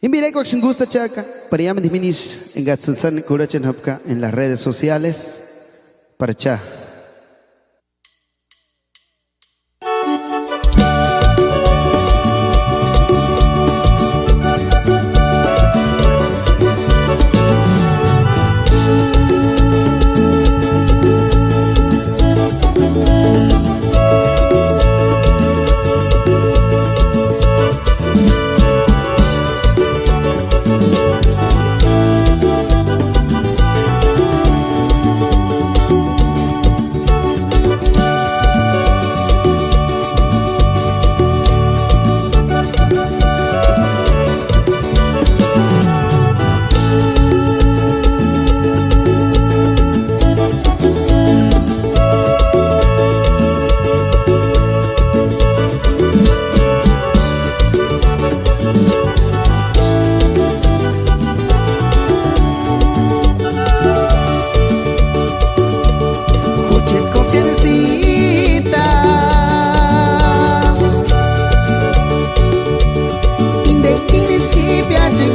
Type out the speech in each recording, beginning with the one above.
Invita a quien gusta chaca para ya me disminis en gatsan curachen hapka en las redes sociales para cha.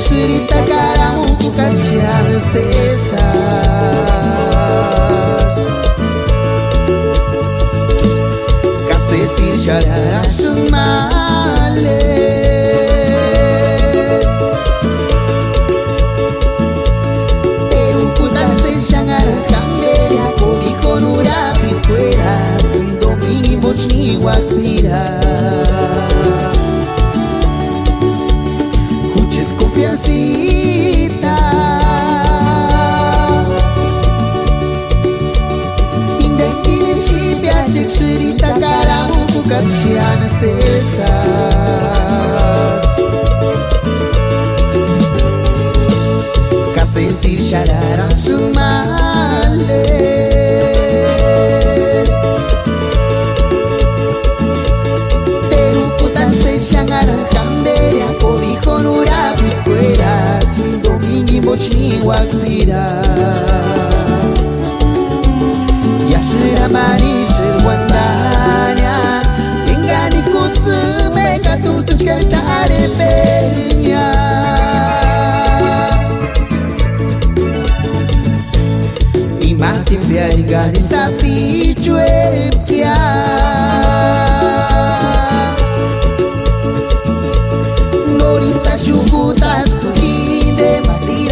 Cerita caramu bukan siang sesas Kasih sir syarara semale Eukutan sesyangar kambe Ako di konura pitwera Zindomini mochni wakpira Confiancita Indah kini si piacek cerita karamu bukan siang sesas Kasih sir syarara semale Terukutan sesyangar kambe Ako di konura Mochni wakpira Yasira manis wandanya Ingani kutsume katutu chkartare benya Imatim piari gani sapi chuepia Norisa chukutas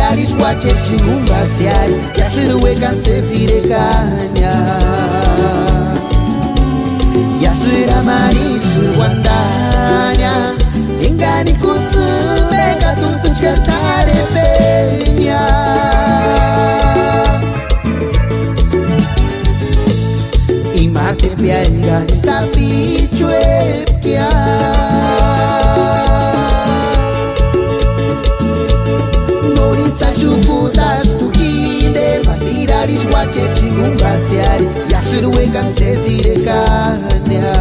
Masiraris wache chingumbasyari Yasiruwekan sesirekanya Yasira marisu wandanya Ingani kutsume katutu chkartare benya Imate pia ingani sapi chuepia Chuputas tu hinde Masiraris wache chingumbasyari Yasiruwekan sesirekanya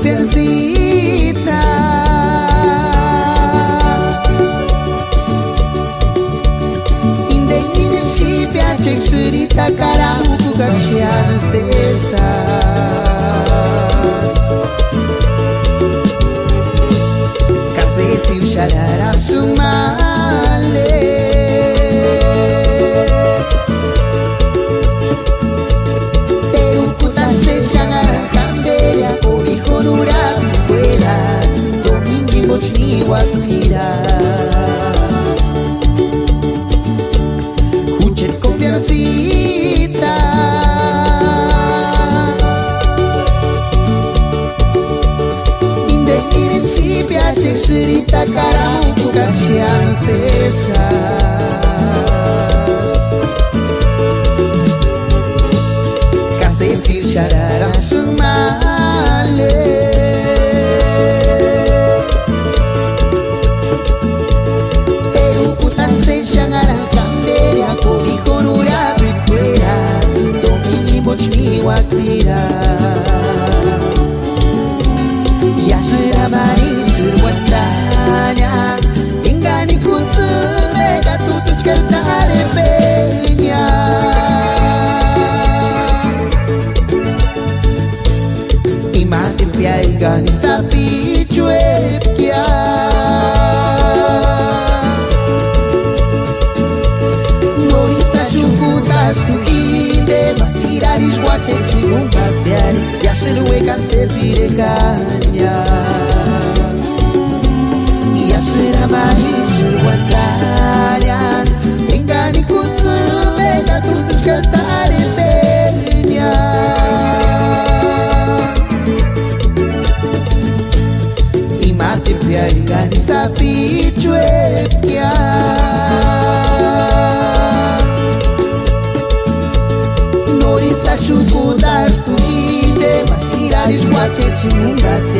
Confiancita Indah kini si piacek cerita karamu bukan siang sesas Kasih sir syarara semale Eukutan sesyangar kambe Ako di konura Mochni wakpira francesas. Cacesir Sharara Sumale. Eu putan se shangara canderia cobijo nura briquera domini mochmi wakira. Yashira mari surwandanya ingani kunzu mega tutuch cantare peña. Imate pia ingani sapi chuepkia. Norisa chukutas tu hinde masiraris guache chingungasiari yashirue kansesire kanya. Yashira marishu wantanya ingani kutsu mega tutuch cantare peña. Imate pia ingani sapi chuepkia. Norisa chukutas tu hinde masiraris guache chinungas